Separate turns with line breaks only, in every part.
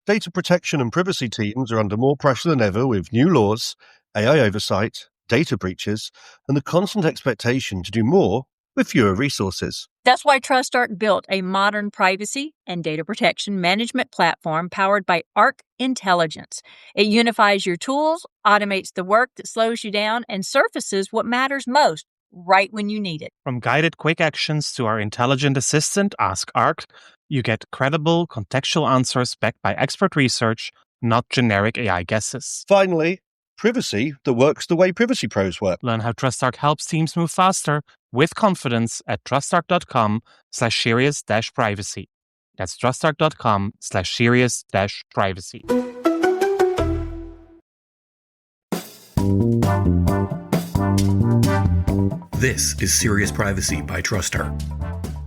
Data protection and privacy teams are under more pressure than ever with new laws, AI oversight, data breaches, and the constant expectation to do more with fewer resources.
That's why TrustArc built a modern privacy and data protection management platform powered by Arc Intelligence. It unifies your tools, automates the work that slows you down, and surfaces what matters most right when you need it.
From guided quick actions to our intelligent assistant, Ask Arc, you get credible, contextual answers backed by expert research, not generic AI guesses.
Finally, privacy that works the way privacy pros work.
Learn how TrustArc helps teams move faster with confidence at trustarc.com/serious-privacy. That's trustarc.com/serious-privacy.
This is Serious Privacy by TrustArc.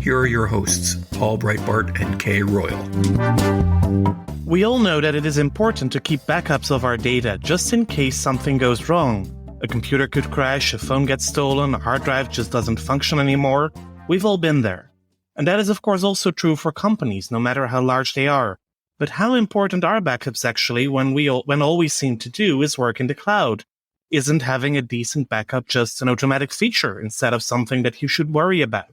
Here are your hosts, Paul Breitbart and Kay Royal.
We all know that it is important to keep backups of our data just in case something goes wrong. A computer could crash, a phone gets stolen, a hard drive just doesn't function anymore. We've all been there. And that is of course also true for companies, no matter how large they are. But how important are backups actually when all we seem to do is work in the cloud? Isn't having a decent backup just an automatic feature instead of something that you should worry about?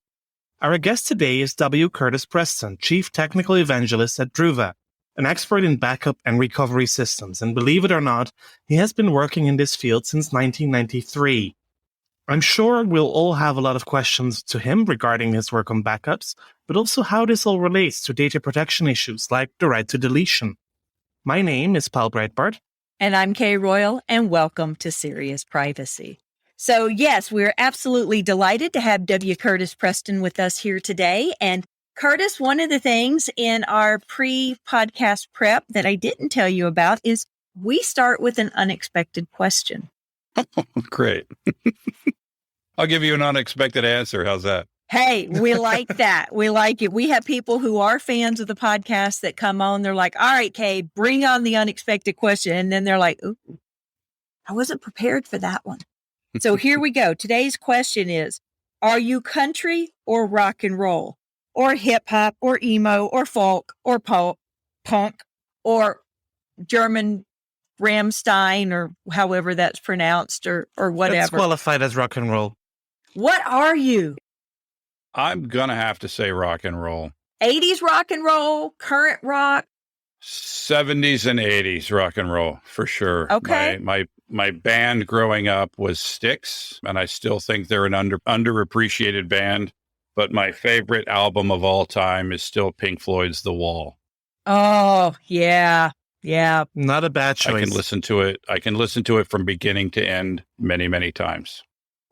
Our guest today is W. Curtis Preston, Chief Technical Evangelist at Druva, an expert in backup and recovery systems, and believe it or not, he has been working in this field since 1993. I'm sure we'll all have a lot of questions to him regarding his work on backups, but also how this all relates to data protection issues like the right to deletion. My name is Paul Breitbart.
And I'm Kay Royal, and welcome to Serious Privacy. So yes, we're absolutely delighted to have W. Curtis Preston with us here today. And Curtis, one of the things in our pre-podcast prep that I didn't tell you about is we start with an unexpected question.
Great. I'll give you an unexpected answer. How's that?
Hey, we like that. We like it. We have people who are fans of the podcast that come on. They're like, all right, Kay, bring on the unexpected question. And then they're like, ooh, I wasn't prepared for that one. So here we go. Today's question is, are you country or rock and roll or hip hop or emo or folk or punk or German Rammstein or however that's pronounced or whatever?
It's qualified as rock and roll.
What are you?
I'm going to have to say rock and roll.
80s rock and roll, current rock?
70s and 80s rock and roll, for sure.
Okay.
My band growing up was Styx, and I still think they're an underappreciated band. But my favorite album of all time is still Pink Floyd's The Wall.
Oh, yeah. Yeah.
Not a bad choice.
I can listen to it. I can listen to it from beginning to end many, many times.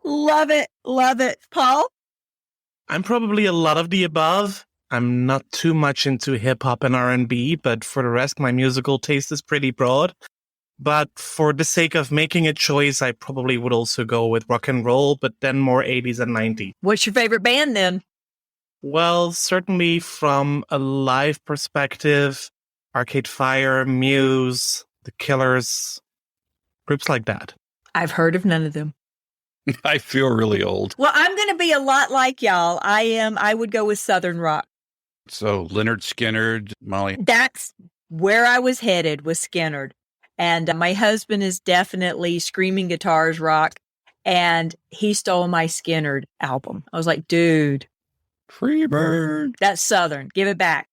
Love it. Love it. Paul?
I'm probably a lot of the above. I'm not too much into hip-hop and R&B, but for the rest, my musical taste is pretty broad. But for the sake of making a choice, I probably would also go with rock and roll, but then more 80s and 90s.
What's your favorite band then?
Well, certainly from a live perspective, Arcade Fire, Muse, The Killers, groups like that.
I've heard of none of them.
I feel really old.
Well, I'm going to be a lot like y'all. I would go with Southern rock.
So Leonard Skinner, Molly.
That's where I was headed, was Skinner. And my husband is definitely screaming guitars rock. And he stole my Skinner album. I was like, dude.
Freebird.
That's Southern. Give it back.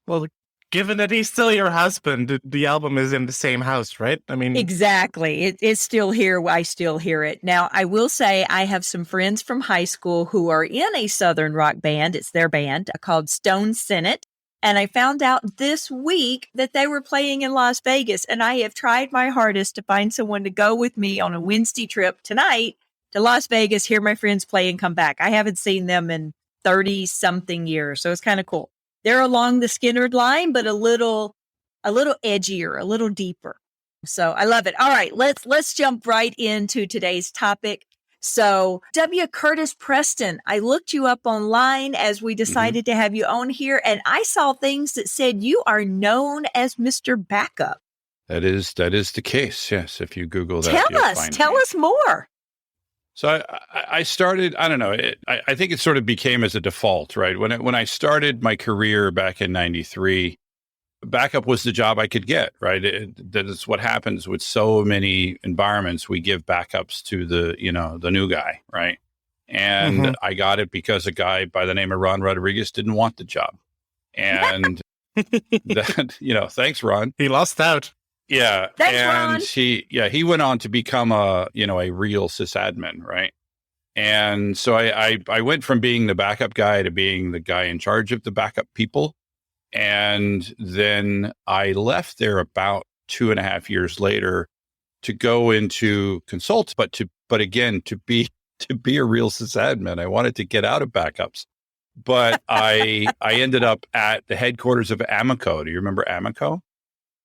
Well, given that he's still your husband, the album is in the same house, right? I mean,
exactly. It's still here. I still hear it. Now, I will say I have some friends from high school who are in a Southern rock band. It's their band called Stone Senate. And I found out this week that they were playing in Las Vegas. And I have tried my hardest to find someone to go with me on a Wednesday trip tonight to Las Vegas, hear my friends play and come back. I haven't seen them in 30-something years. So it's kind of cool. They're along the Skinnerd line, but a little edgier, a little deeper. So I love it. All right, let's jump right into today's topic. So W. Curtis Preston, I looked you up online as we decided to have you on here, and I saw things that said you are known as Mr. Backup.
That is the case. Yes, if you Google that,
tell us more.
So I started, I don't know, I think it sort of became as a default, right? When I started my career back in 93, backup was the job I could get, right? That is what happens with so many environments. We give backups to the new guy, right? And I got it because a guy by the name of Ron Rodriguez didn't want the job. And that, thanks, Ron.
He lost out.
Yeah.
Thanks,
and
Ron.
he went on to become a real sysadmin, right? And so I went from being the backup guy to being the guy in charge of the backup people. And then I left there about 2.5 years later to go into consult, but again, to be a real sysadmin. I wanted to get out of backups, but I ended up at the headquarters of Amoco. Do you remember Amoco?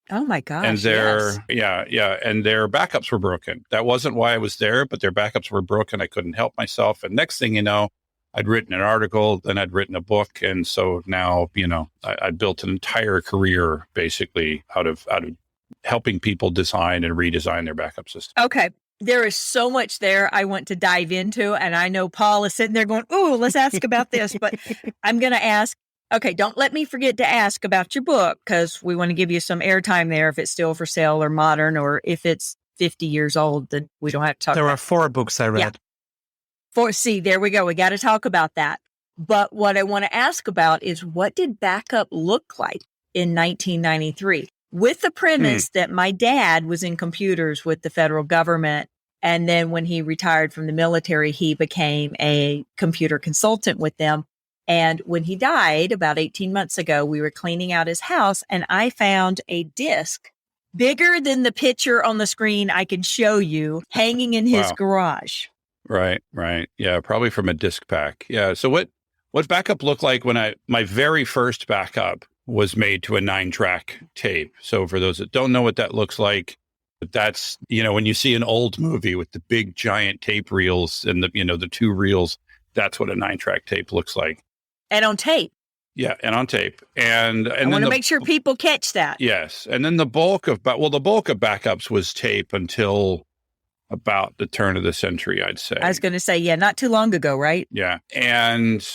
Oh my gosh.
And and their backups were broken. That wasn't why I was there, but their backups were broken. I couldn't help myself. And next thing you know, I'd written an article, then I'd written a book. And so now, I built an entire career basically out of helping people design and redesign their backup system.
Okay. There is so much there I want to dive into. And I know Paul is sitting there going, "Ooh, let's ask about this." But I'm going to ask, okay, don't let me forget to ask about your book, because we want to give you some airtime there if it's still for sale or modern, or if it's 50 years old, then we don't have to talk about it.
There are 4 books I read.
Yeah. See, there we go. We got to talk about that. But what I want to ask about is, what did backup look like in 1993? With the premise that my dad was in computers with the federal government. And then when he retired from the military, he became a computer consultant with them. And when he died about 18 months ago, we were cleaning out his house and I found a disc bigger than the picture on the screen I can show you, hanging in his garage.
Right. Yeah, probably from a disc pack. Yeah. So what backup looked like when my very first backup was made to a 9-track tape. So for those that don't know what that looks like, that's, when you see an old movie with the big giant tape reels and the 2 reels, that's what a 9-track tape looks like.
And on tape.
Yeah, and on tape. And
I want to make sure people catch that.
Yes. And then the bulk of backups was tape until about the turn of the century, I'd say.
I was going to say, not too long ago, right?
Yeah. And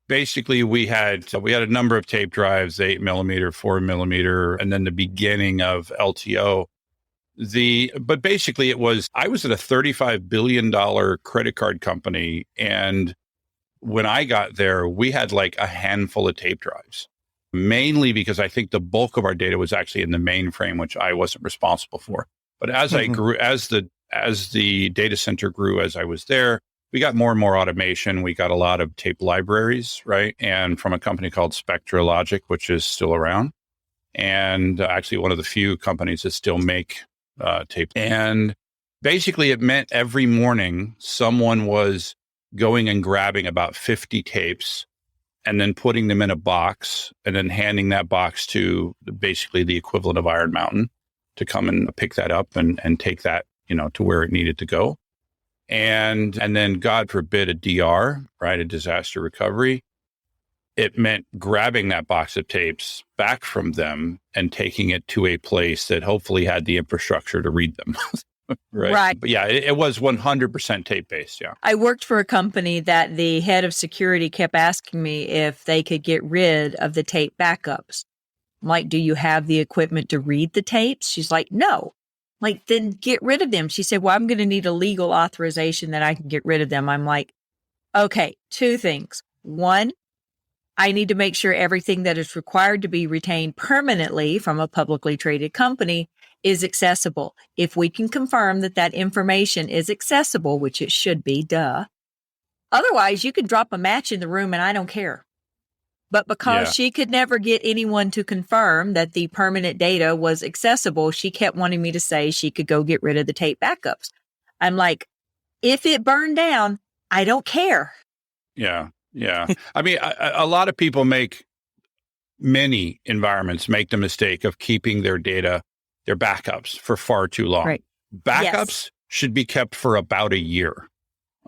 basically we had a number of tape drives, 8 millimeter, 4 millimeter, and then the beginning of LTO. But basically I was at a $35 billion credit card company. And when I got there, we had like a handful of tape drives, mainly because I think the bulk of our data was actually in the mainframe, which I wasn't responsible for. But as I grew, as the data center grew, as I was there, we got more and more automation. We got a lot of tape libraries, right? And from a company called Spectra Logic, which is still around, and actually one of the few companies that still make tape. And basically it meant every morning someone was going and grabbing about 50 tapes and then putting them in a box and then handing that box to basically the equivalent of Iron Mountain to come and pick that up and take that, to where it needed to go. And then, God forbid, a DR, right? A disaster recovery. It meant grabbing that box of tapes back from them and taking it to a place that hopefully had the infrastructure to read them. Right. But yeah, it was 100% tape based. Yeah.
I worked for a company that the head of security kept asking me if they could get rid of the tape backups. I'm like, "Do you have the equipment to read the tapes?" She's like, "No." I'm like, "Then get rid of them." She said, "Well, I'm going to need a legal authorization that I can get rid of them." I'm like, okay, 2 things. 1, I need to make sure everything that is required to be retained permanently from a publicly traded company is accessible. If we can confirm that information is accessible, which it should be, duh. Otherwise, you could drop a match in the room and I don't care. But because she could never get anyone to confirm that the permanent data was accessible, she kept wanting me to say she could go get rid of the tape backups. I'm like, if it burned down, I don't care.
Yeah. I mean, a lot of people many environments make the mistake of keeping their data, their backups, for far too long.
Right.
Backups should be kept for about a year.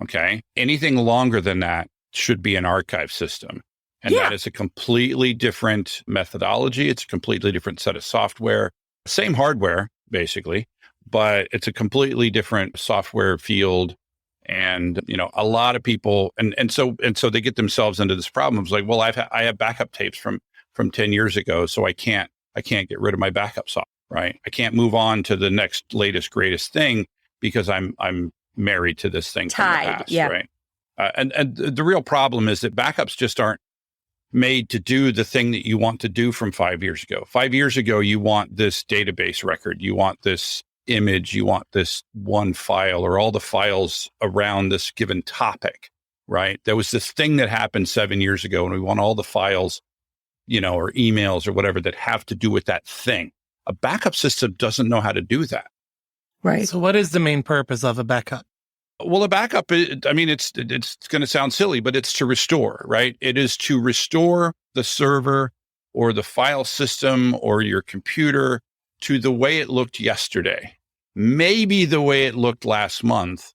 Okay. Anything longer than that should be an archive system. And that is a completely different methodology. It's a completely different set of software, same hardware, basically, but it's a completely different software field. And, a lot of people, and so they get themselves into this problem. It's like, well, I have backup tapes from 10 years ago, so I can't I can't get rid of my backup software, right? I can't move on to the next latest, greatest thing because I'm married to this thing from the past, right? And the real problem is that backups just aren't made to do the thing that you want to do from 5 years ago. 5 years ago, you want this database record, you want this image, you want this one file or all the files around this given topic, right? There was this thing that happened 7 years ago and we want all the files, or emails or whatever that have to do with that thing. A backup system doesn't know how to do that.
Right.
So what is the main purpose of a backup?
Well, a backup, it's going to sound silly, but it's to restore, right? It is to restore the server or the file system or your computer to the way it looked yesterday, maybe the way it looked last month,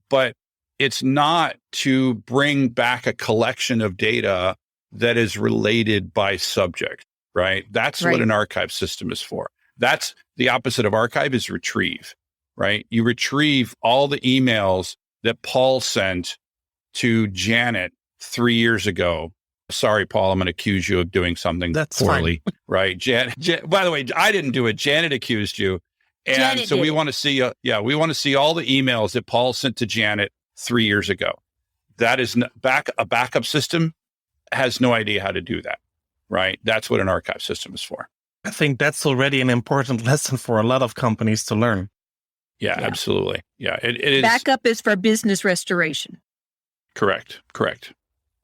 but it's not to bring back a collection of data that is related by subject, right? That's what an archive system is for. That's the opposite of archive is retrieve. Right? You retrieve all the emails that Paul sent to Janet 3 years ago. Sorry, Paul, I'm going to accuse you of doing something poorly. Fine. Right? By the way, I didn't do it. Janet accused you. And Janet so we want to see, we want to see all the emails that Paul sent to Janet 3 years ago. That is a backup system has no idea how to do that. Right? That's what an archive system is for.
I think that's already an important lesson for a lot of companies to learn.
Yeah, absolutely. Yeah, it is.
Backup is for business restoration.
Correct.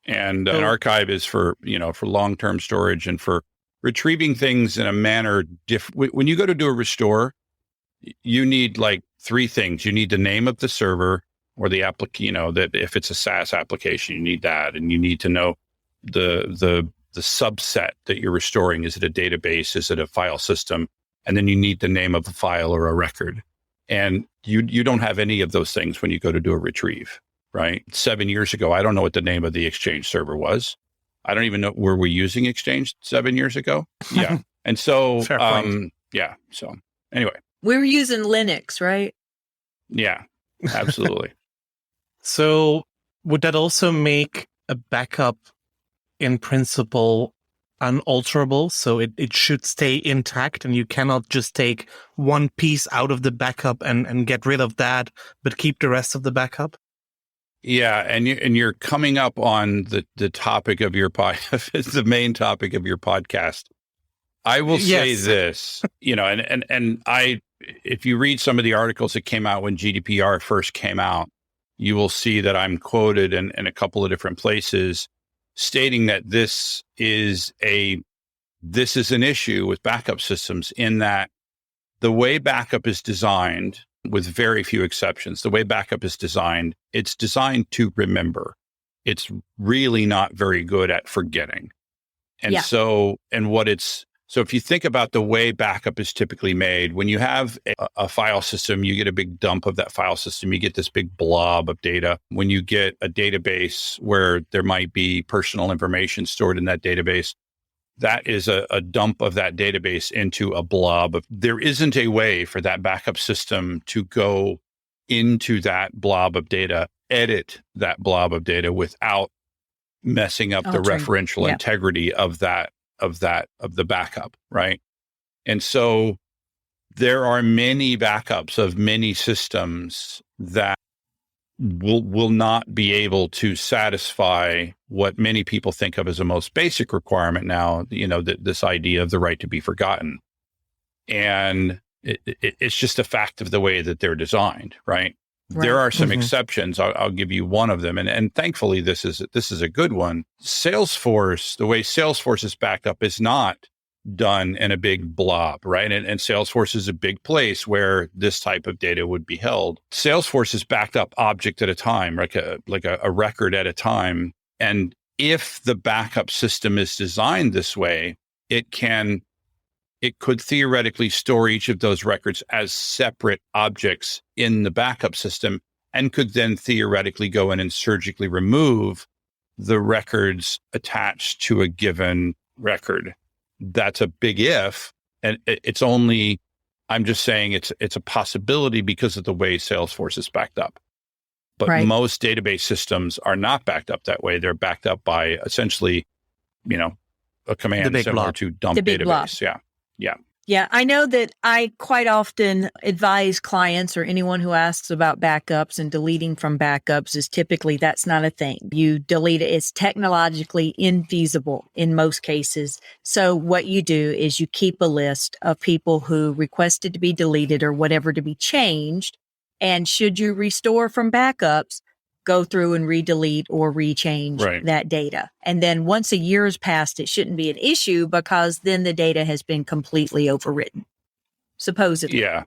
And an archive is for long-term storage and for retrieving things in a manner different. When you go to do a restore, you need like three things. You need the name of the server or the application, that if it's a SaaS application, you need that. And you need to know the subset that you're restoring. Is it a database? Is it a file system? And then you need the name of a file or a record. And you don't have any of those things when you go to do a retrieve, right? 7 years ago, I don't know what the name of the Exchange server was. I don't even know, were we using Exchange 7 years ago? Yeah. And so, So anyway.
We were using Linux, right?
Yeah, absolutely.
So would that also make a backup in principle unalterable, so it should stay intact and you cannot just take one piece out of the backup and get rid of that, but keep the rest of the backup?
Yeah, and you're coming up on the topic of your it's the main topic of your podcast. I will say this, and if you read some of the articles that came out when GDPR first came out, you will see that I'm quoted in a couple of different places stating that this is an issue with backup systems in that the way backup is designed, with very few exceptions, the way backup is designed, it's designed to remember. It's really not very good at forgetting. And so if you think about the way backup is typically made, when you have a file system, you get a big dump of that file system. You get this big blob of data. When you get a database where there might be personal information stored in that database, that is a dump of that database into a blob. There isn't a way for that backup system to go into that blob of data, edit that blob of data without messing up the referential integrity of the backup, right? And so there are many backups of many systems that will not be able to satisfy what many people think of as a most basic requirement now, this idea of the right to be forgotten. And it's just a fact of the way that they're designed, right? There are some exceptions. I'll give you one of them. And thankfully, this is a good one. Salesforce, the way Salesforce is backed up is not done in a big blob, right? And Salesforce is a big place where this type of data would be held. Salesforce is backed up object at a time, like a record at a time. And if the backup system is designed this way, it could theoretically store each of those records as separate objects in the backup system and could then theoretically go in and surgically remove the records attached to a given record. That's a big if, and I'm just saying it's a possibility because of the way Salesforce is backed up. But most database systems are not backed up that way. They're backed up by essentially, a command similar to dump database. Yeah. Yeah.
Yeah, I know that I quite often advise clients or anyone who asks about backups and deleting from backups is typically that's not a thing. You delete it. It's technologically infeasible in most cases. So what you do is you keep a list of people who requested to be deleted or whatever to be changed. And should you restore from backups, go through and redelete or rechange
Right.
that data. And then once a year has passed, it shouldn't be an issue because then the data has been completely overwritten, supposedly.
Yeah.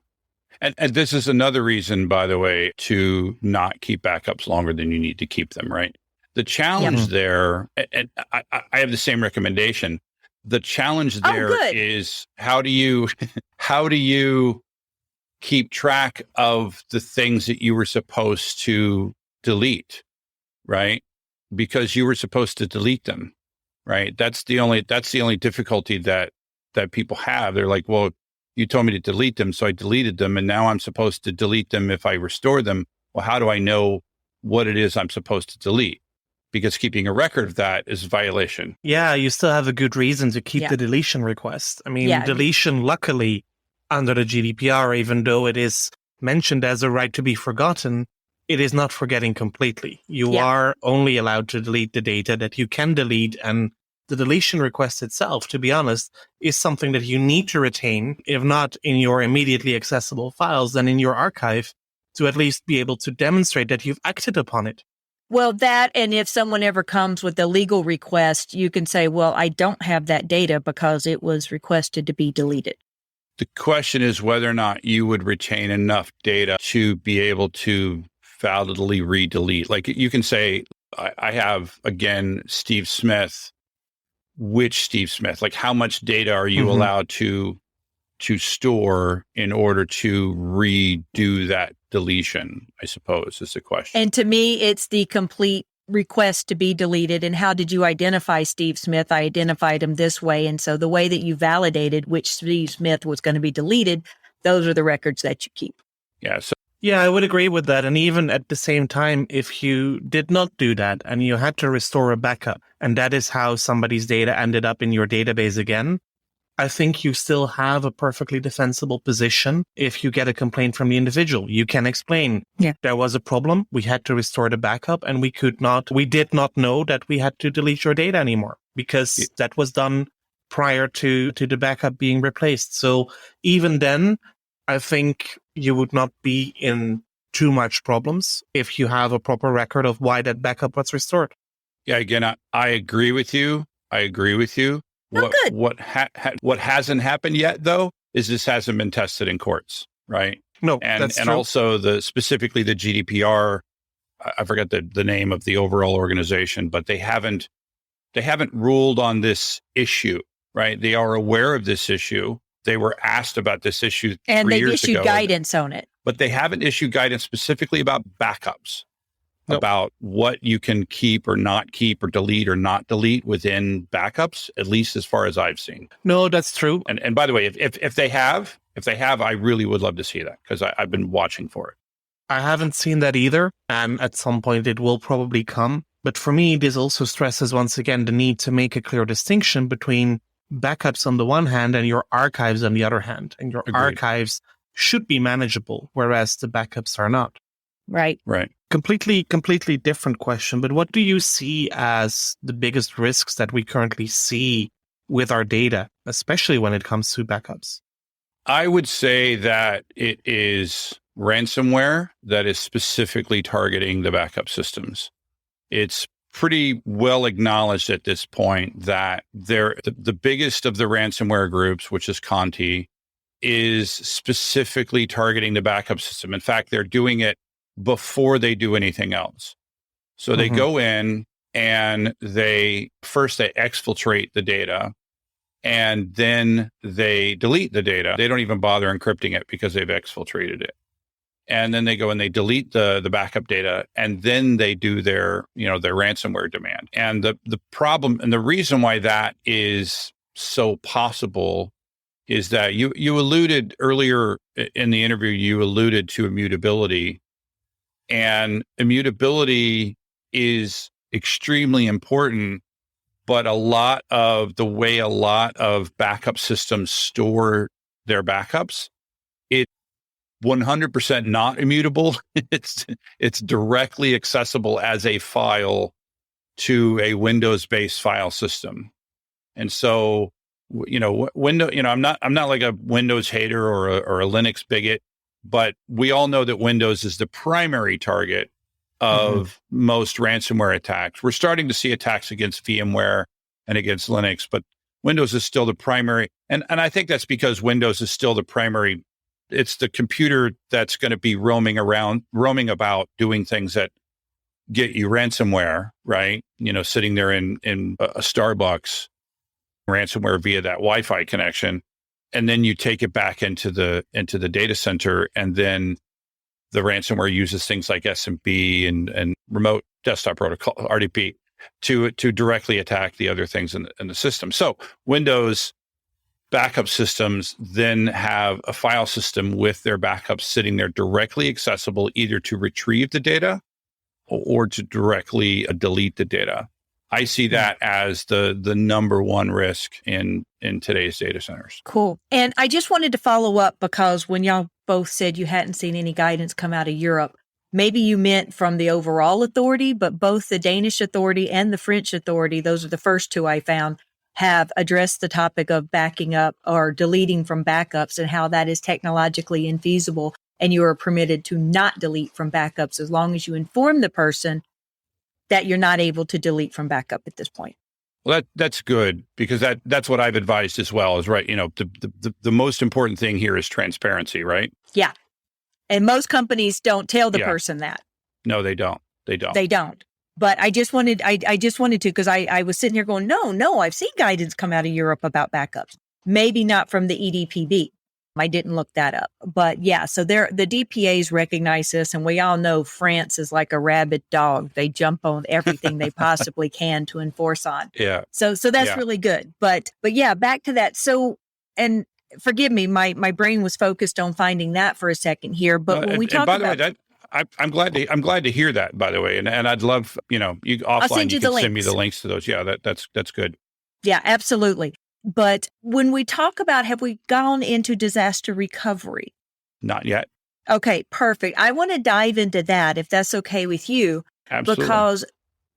And this is another reason, by the way, to not keep backups longer than you need to keep them, right? The challenge there, and I have the same recommendation. The challenge there is how do you keep track of the things that you were supposed to delete, right? Because you were supposed to delete them, right? That's the only difficulty that people have. They're like, well, you told me to delete them, so I deleted them, and now I'm supposed to delete them if I restore them. Well, how do I know what it is I'm supposed to delete? Because keeping a record of that is a violation.
Yeah, you still have a good reason to keep the deletion request. I mean, deletion, luckily, under the GDPR, even though it is mentioned as a right to be forgotten, it is not forgetting completely. You are only allowed to delete the data that you can delete, and the deletion request itself, to be honest, is something that you need to retain, if not in your immediately accessible files, then in your archive, to at least be able to demonstrate that you've acted upon it.
Well, that, and if someone ever comes with a legal request, you can say, well, I don't have that data because it was requested to be deleted.
The question is whether or not you would retain enough data to be able to validly redelete. Like you can say, I have, again, Steve Smith. Which Steve Smith? Like how much data are you allowed to store in order to redo that deletion, I suppose, is the question.
And to me, it's the complete request to be deleted. And how did you identify Steve Smith? I identified him this way. And so the way that you validated which Steve Smith was going to be deleted, those are the records that you keep.
Yeah. So
yeah, I would agree with that. And even at the same time, if you did not do that and you had to restore a backup, and that is how somebody's data ended up in your database again, I think you still have a perfectly defensible position if you get a complaint from the individual. You can explain, there was a problem, we had to restore the backup, and we did not know that we had to delete your data anymore because that was done prior to the backup being replaced. So even then, I think you would not be in too much problems if you have a proper record of why that backup was restored.
Yeah, again, I agree with you.
Good.
What hasn't happened yet, though, is this hasn't been tested in courts, right?
No,
and
that's
and
true.
Also specifically the GDPR. I forget the name of the overall organization, but they haven't ruled on this issue, right? They are aware of this issue. They were asked about this issue 3 years ago.
And they've issued guidance on it.
But they haven't issued guidance specifically about backups. Nope. About what you can keep or not keep or delete or not delete within backups, at least as far as I've seen.
No, that's true.
And by the way, if they have, I really would love to see that because I've been watching for it.
I haven't seen that either, and at some point it will probably come. But for me, this also stresses once again the need to make a clear distinction between backups on the one hand and your archives on the other hand. And your archives should be manageable, whereas the backups are not.
Right.
Completely different question, but what do you see as the biggest risks that we currently see with our data, especially when it comes to backups?
I would say that it is ransomware that is specifically targeting the backup systems. It's pretty well acknowledged at this point that the biggest of the ransomware groups, which is Conti, is specifically targeting the backup system. In fact, they're doing it before they do anything else. So they go in and they exfiltrate the data and then they delete the data. They don't even bother encrypting it because they've exfiltrated it. And then they go and they delete the backup data and then they do their ransomware demand. And the problem and the reason why that is so possible is that you alluded earlier in the interview, you alluded to immutability. And immutability is extremely important but a lot of backup systems store their backups, it's 100% not immutable. It's directly accessible as a file to a Windows-based file system. And so, I'm not like a Windows hater or a Linux bigot, but we all know that Windows is the primary target of most ransomware attacks. We're starting to see attacks against VMware and against Linux, but Windows is still the primary. And I think that's because Windows is still the primary. It's the computer that's going to be roaming about doing things that get you ransomware, right? Sitting there in a Starbucks, ransomware via that Wi-Fi connection. And then you take it back into the data center, and then the ransomware uses things like SMB and remote desktop protocol, RDP, to directly attack the other things in the system. So Windows backup systems then have a file system with their backups sitting there directly accessible, either to retrieve the data or to directly delete the data. I see that as the number one risk in today's data centers.
Cool. And I just wanted to follow up, because when y'all both said you hadn't seen any guidance come out of Europe, maybe you meant from the overall authority, but both the Danish authority and the French authority, those are the first two I found, have addressed the topic of backing up or deleting from backups and how that is technologically infeasible. And you are permitted to not delete from backups as long as you inform the person that you're not able to delete from backup at this point.
Well, that's good, because that's what I've advised as well, is right. The most important thing here is transparency, right?
Yeah. And most companies don't tell the person that.
No, they don't. They
don't. But I just wanted to, because I was sitting here going, no, I've seen guidance come out of Europe about backups. Maybe not from the EDPB. I didn't look that up. But yeah, so the DPAs recognize this, and we all know France is like a rabid dog. They jump on everything they possibly can to enforce on.
Yeah.
So that's really good. But yeah, back to that. So, and forgive me, my brain was focused on finding that for a second here. But when we talk about,
by the way, I'm glad to hear that, by the way. And I'd love, you offline, you can send me the links to those. Yeah, that's good.
Yeah, absolutely. But when we talk about, have we gone into disaster recovery?
Not yet.
Okay, perfect. I want to dive into that, if that's okay with you.
Absolutely.
Because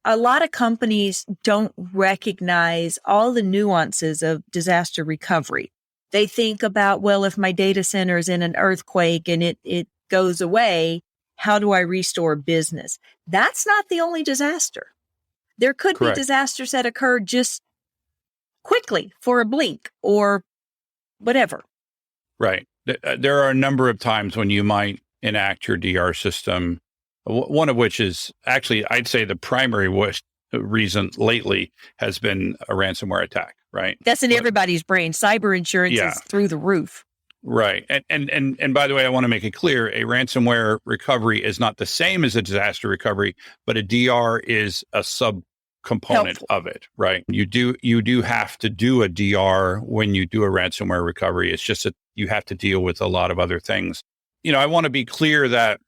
a lot of companies don't recognize all the nuances of disaster recovery. They think about, well, if my data center is in an earthquake and it goes away, how do I restore business? That's not the only disaster. There could be disasters that occur just quickly for a blink or whatever.
Right. There are a number of times when you might enact your DR system, one of which is actually, I'd say the primary reason lately has been a ransomware attack, right?
That's in everybody's brain. Cyber insurance is through the roof.
Right. And by the way, I want to make it clear, a ransomware recovery is not the same as a disaster recovery, but a DR is a subcomponent of it, right? You do have to do a DR when you do a ransomware recovery. It's just that you have to deal with a lot of other things. I want to be clear that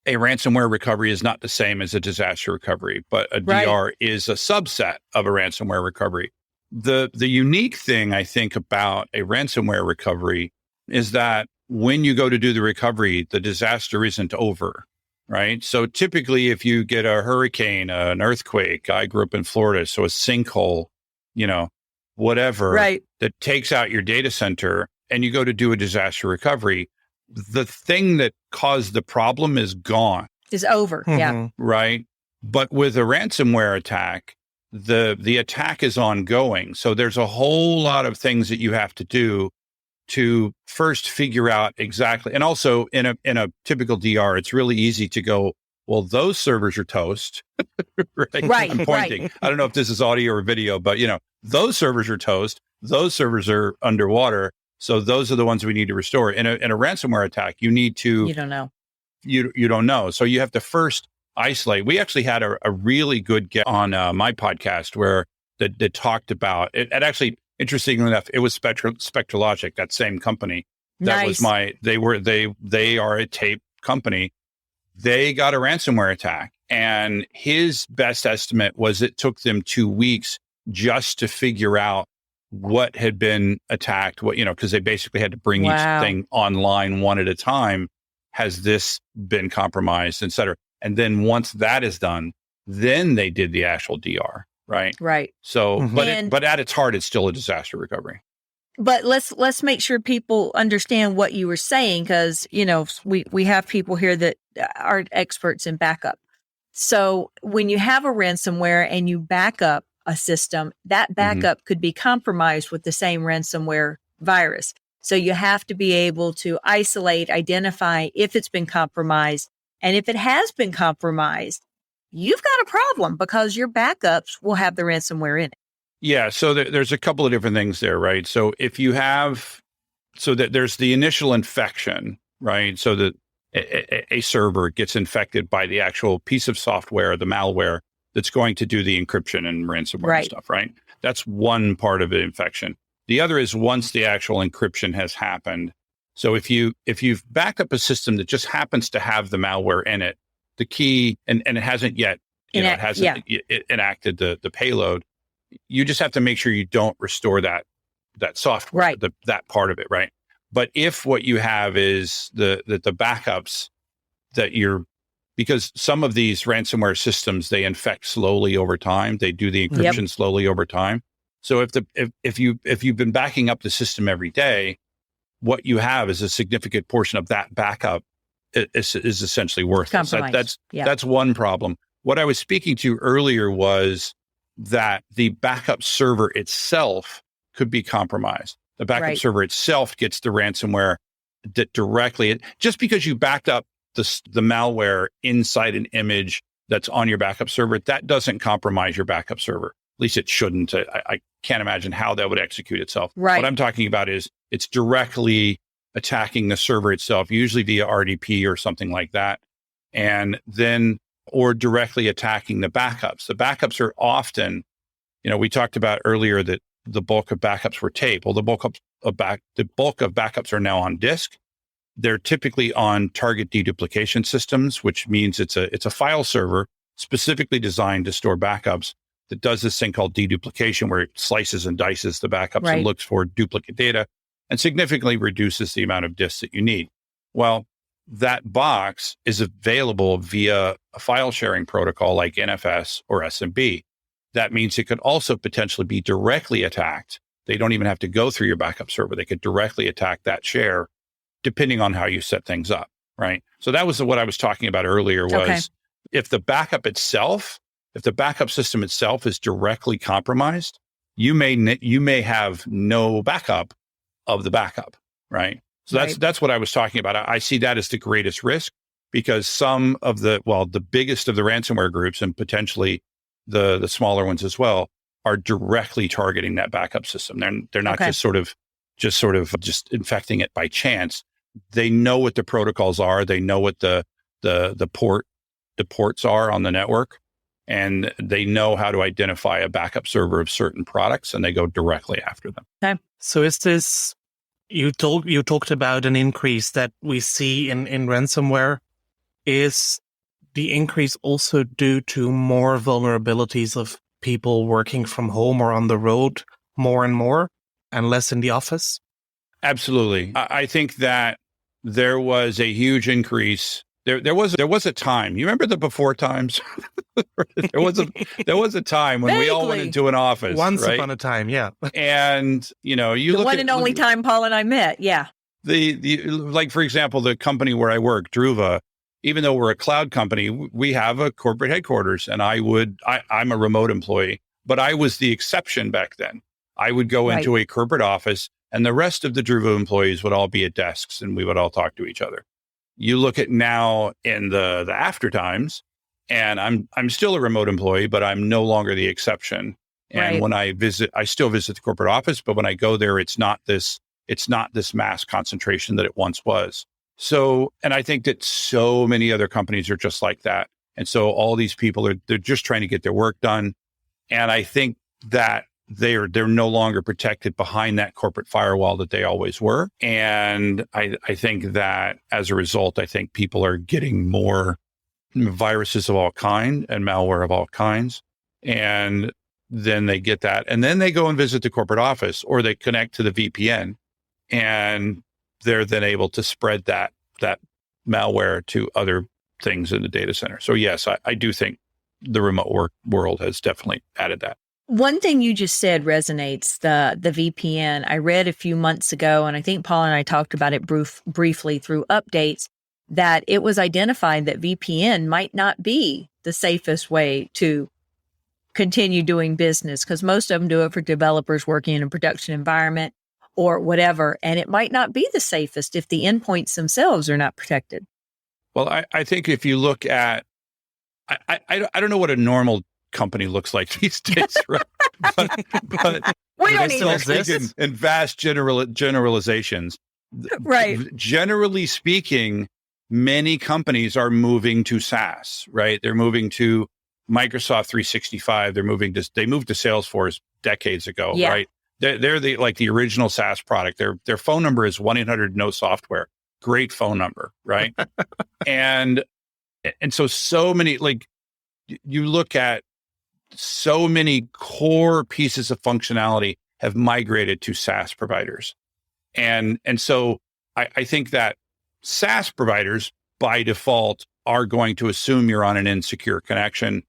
a ransomware recovery is not the same as a disaster recovery, but a DR is a subset of a ransomware recovery. The unique thing I think about a ransomware recovery is that when you go to do the recovery, the disaster isn't over, right? So typically if you get a hurricane, an earthquake, I grew up in Florida, so a sinkhole, whatever, that takes out your data center, and you go to do a disaster recovery, the thing that caused the problem is gone.
Is over, yeah.
Right? But with a ransomware attack, the attack is ongoing. So there's a whole lot of things that you have to do to first figure out exactly. And also in a typical DR, it's really easy to go, well, those servers are toast. Right. I'm pointing. Right. I don't know if this is audio or video, but those servers are toast. Those servers are underwater. So those are the ones we need to restore. In a ransomware attack, you need to.
You don't know.
You don't know. So you have to first isolate. We actually had a really good guest on my podcast where that talked about it. And actually, interestingly enough, it was Spectralogic, that same company. That was they are a tape company. They got a ransomware attack, and his best estimate was it took them 2 weeks just to figure out what had been attacked, because they basically had to bring each thing online one at a time. Has this been compromised, et cetera? And then once that is done, then they did the actual DR, right?
Right.
So, but at its heart, it's still a disaster recovery.
But let's make sure people understand what you were saying, because, we have people here that are experts in backup. So when you have a ransomware and you back up a system, that backup could be compromised with the same ransomware virus. So you have to be able to isolate, identify if it's been compromised. And if it has been compromised, you've got a problem because your backups will have the ransomware in it.
Yeah. So there's a couple of different things there, right? So if you have, there's the initial infection, right? So that a server gets infected by the actual piece of software, the malware that's going to do the encryption and ransomware and stuff, right? That's one part of the infection. The other is once the actual encryption has happened. So if you've backed up a system that just happens to have the malware in it, the key, and it hasn't yet, enacted the payload, you just have to make sure you don't restore that software, that part of it, right? But if what you have is the backups that because some of these ransomware systems, they infect slowly over time. They do the encryption slowly over time. So if you've been backing up the system every day, what you have is a significant portion of that backup is essentially worthless. That's one problem. What I was speaking to earlier was that the backup server itself could be compromised. The backup server itself gets the ransomware that directly, just because you backed up the malware inside an image that's on your backup server, that doesn't compromise your backup server. At least it shouldn't. I can't imagine how that would execute itself. Right. What I'm talking about is it's directly attacking the server itself, usually via RDP or something like that. And then, or directly attacking the backups. The backups are often, we talked about earlier that the bulk of backups were tape. Well, the bulk of backups are now on disk. They're typically on target deduplication systems, which means it's a file server specifically designed to store backups that does this thing called deduplication, where it slices and dices the backups and looks for duplicate data and significantly reduces the amount of disks that you need. Well, that box is available via a file sharing protocol like NFS or SMB. That means it could also potentially be directly attacked. They don't even have to go through your backup server. They could directly attack that share, depending on how you set things up, right? So that was what I was talking about earlier was if the backup system itself is directly compromised, you may have no backup of the backup, right? So that's what I was talking about. I see that as the greatest risk because some of the biggest of the ransomware groups and potentially the smaller ones as well are directly targeting that backup system. They're not just sort of infecting it by chance. They know what the protocols are. They know what the ports are on the network, and they know how to identify a backup server of certain products, and they go directly after them.
Okay.
So is this, you talked about an increase that we see in ransomware. Is the increase also due to more vulnerabilities of people working from home or on the road more and more and less in the office?
Absolutely. I think that there was a huge increase. There was a time. You remember the before times? there was a time when we all went into an office.
Once upon a time, yeah.
And you
the
look
one
at
and only time Paul and I met, yeah.
The like, for example, the company where I work, Druva, even though we're a cloud company, we have a corporate headquarters, and I'm a remote employee, but I was the exception back then. I would go into a corporate office, and the rest of the Druva employees would all be at desks, and we would all talk to each other. You look at now in the after times, and I'm still a remote employee, but I'm no longer the exception. And when I still visit the corporate office, but when I go there, it's not this mass concentration that it once was. So, and I think that so many other companies are just like that. And so all these people they're just trying to get their work done. And I think that they're no longer protected behind that corporate firewall that they always were. And I think that as a result, I think people are getting more viruses of all kinds and malware of all kinds. And then they get that. And then they go and visit the corporate office, or they connect to the VPN, and they're then able to spread that malware to other things in the data center. So yes, I do think the remote work world has definitely added that.
One thing you just said resonates, the VPN. I read a few months ago, and I think Paul and I talked about it briefly through updates, that it was identified that VPN might not be the safest way to continue doing business, because most of them do it for developers working in a production environment or whatever. And it might not be the safest if the endpoints themselves are not protected.
Well, I think if you look at, I don't know what a normal company looks like these days, right? but
We don't
still
even
exist?
in vast generalizations.
Right.
Generally speaking, many companies are moving to SaaS, right? They're moving to Microsoft 365. They moved to Salesforce decades ago,
Yeah.
right? They're the original SaaS product. Their phone number is 1-800-NO-SOFTWARE. Great phone number, right? and so many, like, you look at so many core pieces of functionality have migrated to SaaS providers. And so I think that SaaS providers by default are going to assume you're on an insecure connection.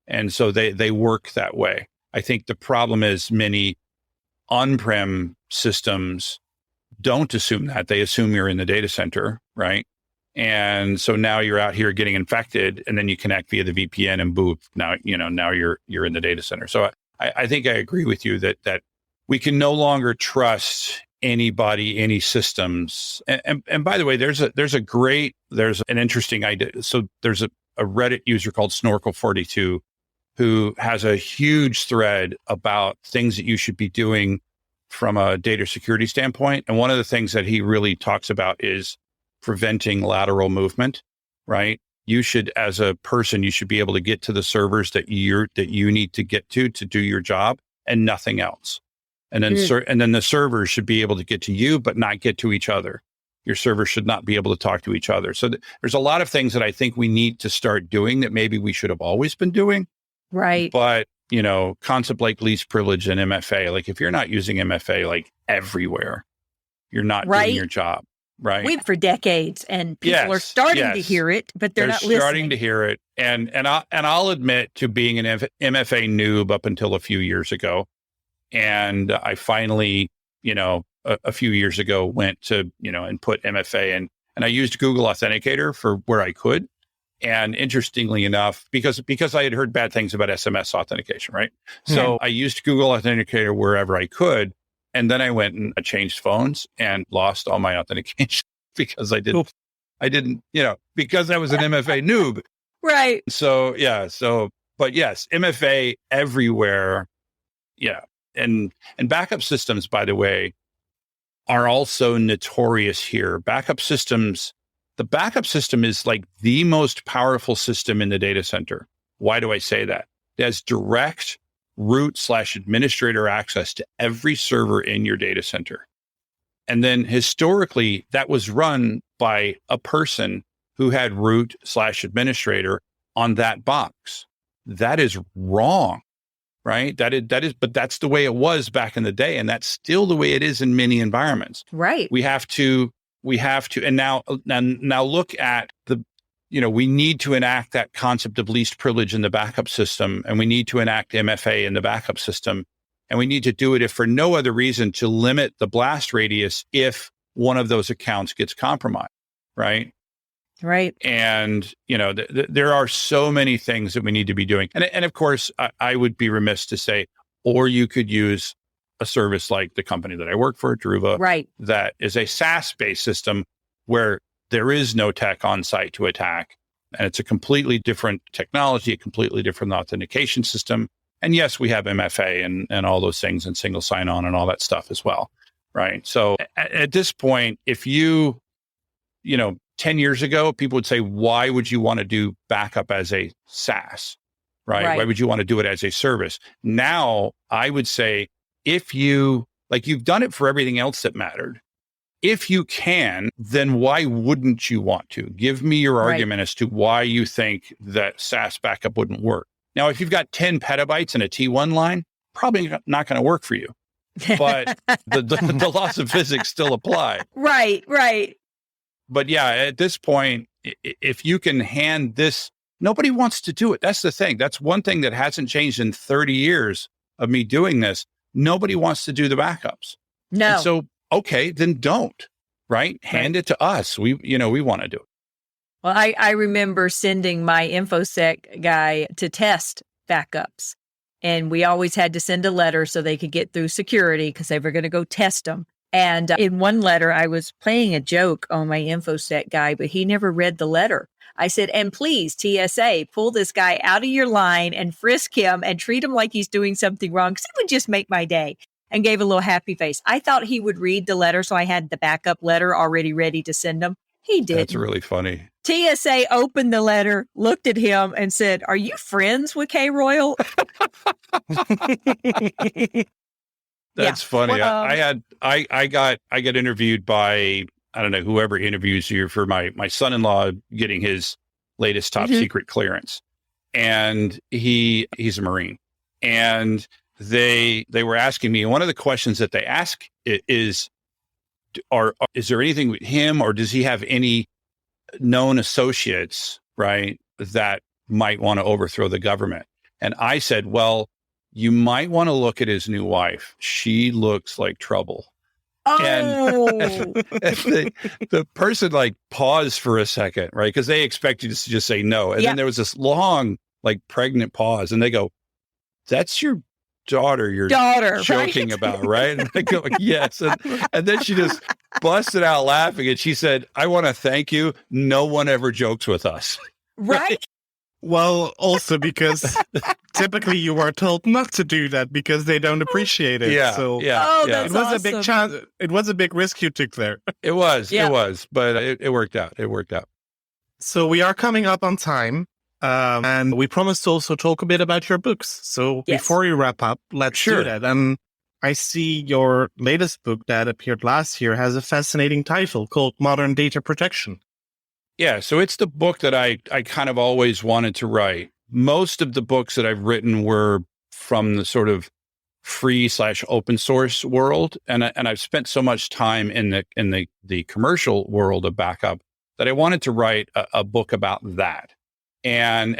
And so they work that way. I think the problem is many on-prem systems don't assume that. They assume you're in the data center, right? And so now you're out here getting infected, and then you connect via the VPN, and boom, now you're in the data center. So I think I agree with you that we can no longer trust anybody, any systems. And by the way, there's an interesting idea. So there's a Reddit user called Snorkel42 who has a huge thread about things that you should be doing from a data security standpoint. And one of the things that he really talks about is preventing lateral movement, right? You should, as a person, you should be able to get to the servers that you need to get to do your job, and nothing else. And then and then the servers should be able to get to you, but not get to each other. Your servers should not be able to talk to each other. So there's a lot of things that I think we need to start doing that maybe we should have always been doing.
Right.
But, concept like least privilege and MFA, like if you're not using MFA like everywhere, you're not doing your job, right?
We've for decades, and people are starting to hear it, but they're not listening.
Starting to hear it. And I'll admit to being an MFA noob up until a few years ago. And I finally, a few years ago went to, and put MFA in, and I used Google Authenticator for where I could. And interestingly enough, because I had heard bad things about SMS authentication, right? So I used Google Authenticator wherever I could. And then I went and I changed phones and lost all my authentication because I didn't, because I was an MFA noob.
Right.
But yes, MFA everywhere. Yeah. And backup systems, by the way, are also notorious here. The backup system is like the most powerful system in the data center. Why do I say that? It has direct root/administrator access to every server in your data center. And then historically, that was run by a person who had root/administrator on that box. That is wrong, right? That is, but that's the way it was back in the day. And that's still the way it is in many environments.
Right.
We have to, and now look at we need to enact that concept of least privilege in the backup system, and we need to enact MFA in the backup system. And we need to do it, if for no other reason, to limit the blast radius if one of those accounts gets compromised, right?
Right.
And, there are so many things that we need to be doing. And of course, I would be remiss to say, or you could use a service like the company that I work for, Druva,
right,
that is a SaaS-based system where there is no tech on site to attack. And it's a completely different technology, a completely different authentication system. And yes, we have MFA and all those things, and single sign-on and all that stuff as well, right? So at this point, if 10 years ago, people would say, why would you want to do backup as a SaaS, right? Why would you want to do it as a service? Now, I would say, if you've done it for everything else that mattered, if you can, then why wouldn't you want to? Give me your argument as to why you think that SaaS backup wouldn't work. Now, if you've got 10 petabytes in a T1 line, probably not going to work for you. But the laws of physics still apply.
Right.
But yeah, at this point, if you can hand this, nobody wants to do it. That's the thing. That's one thing that hasn't changed in 30 years of me doing this. Nobody wants to do the backups.
No.
And so, okay, then don't, right? Hand it to us. We want to do it.
Well, I remember sending my InfoSec guy to test backups. And we always had to send a letter so they could get through security because they were going to go test them. And in one letter, I was playing a joke on my InfoSec guy, but he never read the letter. I said, and please, TSA, pull this guy out of your line and frisk him and treat him like he's doing something wrong because it would just make my day. And gave a little happy face. I thought he would read the letter, so I had the backup letter already ready to send him. He didn't.
That's really funny.
TSA opened the letter, looked at him, and said, "Are you friends with K Royal?"
That's funny. I got interviewed by, I don't know, whoever interviews you for my son-in-law getting his latest top secret clearance, and he's a Marine, and they were asking me, and one of the questions that they ask is there anything with him, or does he have any known associates, right, that might want to overthrow the government? And I said, well, you might want to look at his new wife. She looks like trouble.
Oh.
And the person like paused for a second, right? Because they expect you to just say no. And then there was this long, like pregnant pause. And they go, that's your daughter you're joking about, right? And I go, yes. And then she just busted out laughing. And she said, I want to thank you. No one ever jokes with us.
Right?
Well, also because typically you are told not to do that because they don't appreciate it.
Yeah.
So
That's
it was
awesome.
a big chance. It was a big risk you took there.
It was, but it worked out. It worked out.
So we are coming up on time. And we promised to also talk a bit about your books. So before you wrap up, let's do that. And I see your latest book that appeared last year has a fascinating title called Modern Data Protection.
Yeah, so it's the book that I kind of always wanted to write. Most of the books that I've written were from the sort of free/open source world, and I've spent so much time in the commercial world of backup that I wanted to write a book about that. And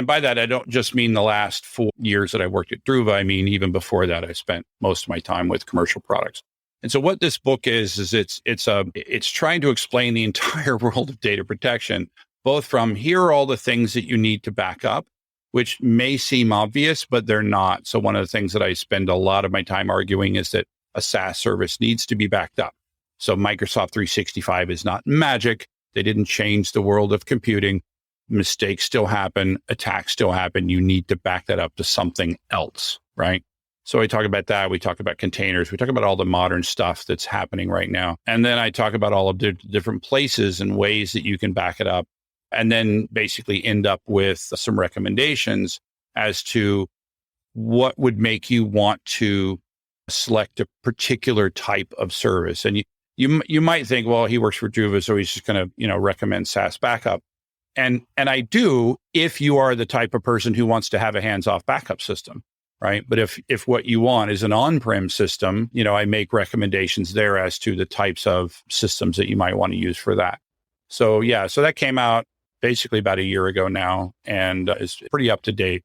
by that I don't just mean the last 4 years that I worked at Druva. I mean even before that I spent most of my time with commercial products. And so what this book is it's trying to explain the entire world of data protection, both from here are all the things that you need to back up, which may seem obvious, but they're not. So one of the things that I spend a lot of my time arguing is that a SaaS service needs to be backed up. So Microsoft 365 is not magic. They didn't change the world of computing. Mistakes still happen. Attacks still happen. You need to back that up to something else, right? So I talk about that. We talk about containers. We talk about all the modern stuff that's happening right now. And then I talk about all of the different places and ways that you can back it up. And then basically end up with some recommendations as to what would make you want to select a particular type of service. And you might think, well, he works for Druva, so he's just going to, recommend SaaS backup. And I do if you are the type of person who wants to have a hands-off backup system. Right. But if what you want is an on-prem system, I make recommendations there as to the types of systems that you might want to use for that. So, so that came out basically about a year ago now and is pretty up to date.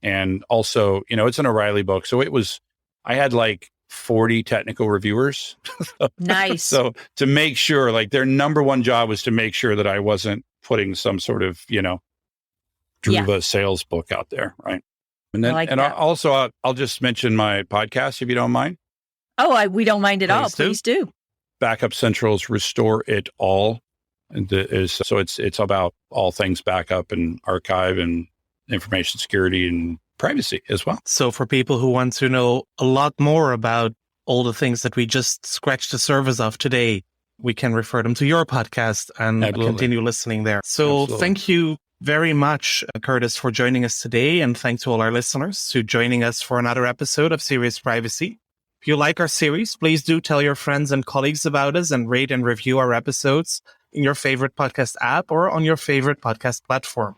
And also, it's an O'Reilly book. So I had like 40 technical reviewers.
Nice.
So to make sure, like their number one job was to make sure that I wasn't putting some sort of, Druva sales book out there. Right. And then, also, I'll just mention my podcast if you don't mind.
Oh, we don't mind at all. Please do.
Backup Central's Restore It All, so it's about all things backup and archive and information security and privacy as well.
So for people who want to know a lot more about all the things that we just scratched the surface of today, we can refer them to your podcast and continue listening there. So Thank you very much, Curtis, for joining us today. And thanks to all our listeners who joining us for another episode of Serious Privacy. If you like our series, please do tell your friends and colleagues about us and rate and review our episodes in your favorite podcast app or on your favorite podcast platform.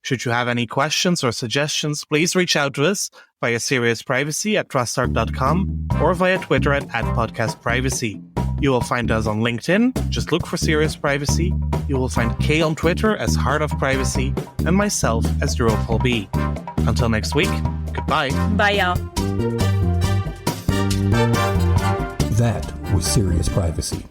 Should you have any questions or suggestions, please reach out to us via seriousprivacy@trustarc.com or via Twitter at @podcastprivacy. You will find us on LinkedIn. Just look for Serious Privacy. You will find Kay on Twitter as Heart of Privacy and myself as Druva B. Until next week, goodbye.
Bye, y'all.
That was Serious Privacy.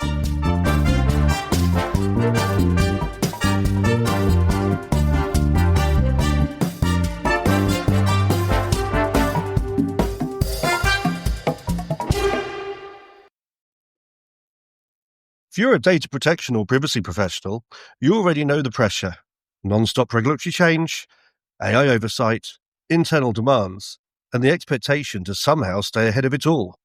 If you're a data protection or privacy professional, you already know the pressure. Non-stop regulatory change, AI oversight, internal demands, and the expectation to somehow stay ahead of it all.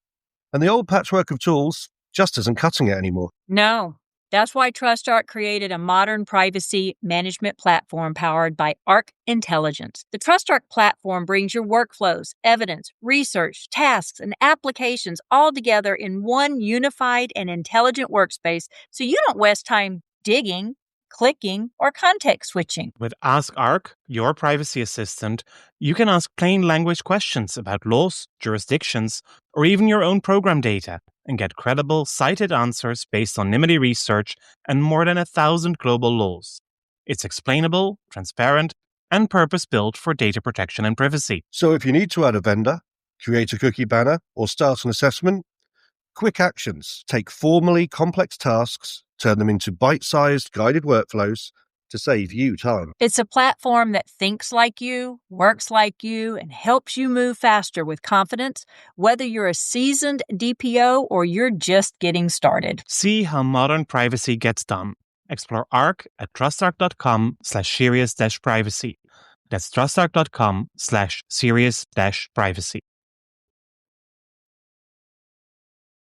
And the old patchwork of tools just isn't cutting it anymore.
No. That's why TrustArc created a modern privacy management platform powered by Arc Intelligence. The TrustArc platform brings your workflows, evidence, research, tasks, and applications all together in one unified and intelligent workspace so you don't waste time digging, clicking, or context switching.
With Ask Arc, your privacy assistant, you can ask plain language questions about laws, jurisdictions, or even your own program data and get credible, cited answers based on NIMBY research and more than 1,000 global laws. It's explainable, transparent, and purpose-built for data protection and privacy.
So if you need to add a vendor, create a cookie banner, or start an assessment, quick actions take formally complex tasks, turn them into bite-sized guided workflows to save you time.
It's a platform that thinks like you, works like you, and helps you move faster with confidence, whether you're a seasoned DPO or you're just getting started.
See how modern privacy gets done. Explore Arc at trustarc.com/serious-privacy. That's trustarc.com/serious-privacy.